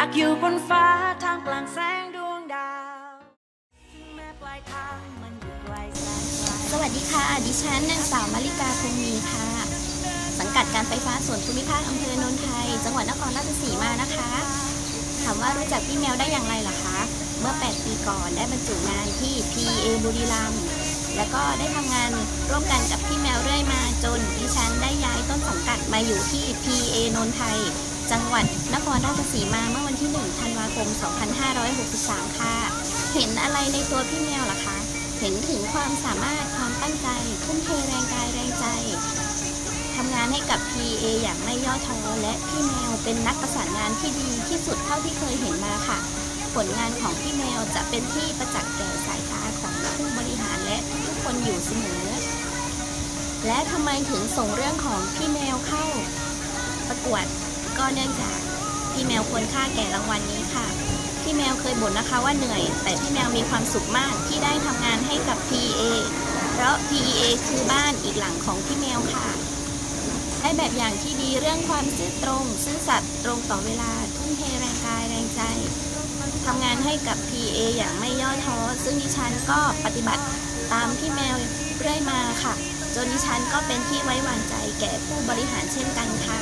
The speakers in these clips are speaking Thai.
ากอยู่บนฟ้าท่ามกลางแสงดวงดาวถึงแม้ปลายทางมันอยู่ไกลแสนไกล สวัสดีค่ะ ดิฉันนางสาวมาริกาคงมีค่ะ สังกัดการไฟฟ้าส่วนภูมิภาคอำเภอโนนไทย จังหวัดนครราชสีมานะคะ ถามว่ารู้จักพี่แมวได้อย่างไรล่ะคะ เมื่อ 8 ปีก่อนได้บรรจุงานที่ PA บุรีรัมย์แล้วก็ได้ทำงานร่วมกันกับพี่แมวเรื่อยมาจนดิฉันได้ย้ายต้นสังกัดมาอยู่ที่ PA โนนไทย จังหวัดนครราชสีมาเมื่อวันที่ 1 ธันวาคม 2563 ค่ะ เห็นอะไรในตัวพี่แมวล่ะคะ เห็นถึงความสามารถความตั้งใจทุ่มเทแรงกายแรงใจทำงานให้กับ PA อย่างไม่ย่อท้อและพี่แมวเป็นนักประสานงานที่ดีที่สุดเท่าที่เคยเห็นมาค่ะ ผลงานของพี่แมวจะเป็นที่ประจักษ์แก่สายตาของผู้บริหารและทุกคนอยู่เสมอและทำไมถึงส่งเรื่องของพี่แมวเข้าประกวดก็เนื่องจากพี่แมวควรค่าแก่รางวัลนี้ค่ะพี่แมวเคยบ่นนะคะว่าเหนื่อยแต่พี่แมวมีความสุขมากที่ได้ทำงานให้กับ PA เพราะ PA คือบ้านอีกหลังของพี่แมวค่ะได้แบบอย่างที่ดีเรื่องความซื่อตรงซื่อสัตย์ตรงต่อเวลาทุ่มเทแรงกายแรงใจทำงานให้กับ PA อย่างไม่ย่อท้อซึ่งดิฉันก็ปฏิบัติตามพี่แมวเรื่อยมาค่ะจนดิฉันก็เป็นที่ไว้วางใจแก่ผู้บริหารเช่นกันค่ะ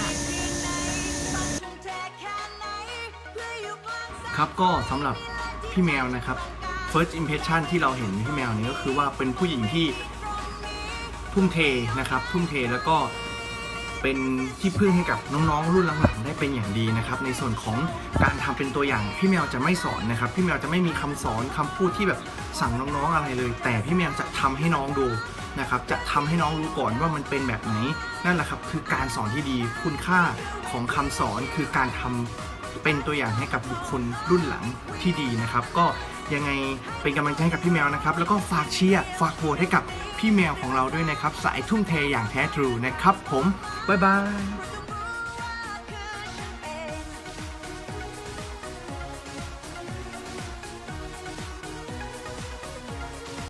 ครับก็สำหรับพี่แมวนะครับ first impression ที่เราเห็นพี่แมวนี้ก็คือว่าเป็นผู้หญิงที่ทุ่มเทนะครับทุ่มเทแล้วก็เป็นที่พึ่งให้กับน้องๆรุ่นหลังๆได้เป็นอย่างดีนะครับในส่วนของการทำเป็นตัวอย่างพี่แมวจะไม่สอนนะครับพี่แมวจะไม่มีคำสอนคำพูดที่แบบสั่งน้องๆอะไรเลยแต่พี่แมวจะทำให้น้องดูนะครับจะทำให้น้องรู้ก่อนว่ามันเป็นแบบไหนนั่นแหละครับคือการสอนที่ดีคุณค่าของคำสอนคือการทำเป็นตัวอย่างให้กับบุคคลรุ่นหลังที่ดีนะครับก็ยังไงเป็นกำลังใจให้กับพี่แมวนะครับแล้วก็ฝากเชียร์ฝากโหวตให้กับพี่แมวของเราด้วยนะครับสายทุ่มเทอย่างแท้ทรูนะครับผมบ๊ายบาย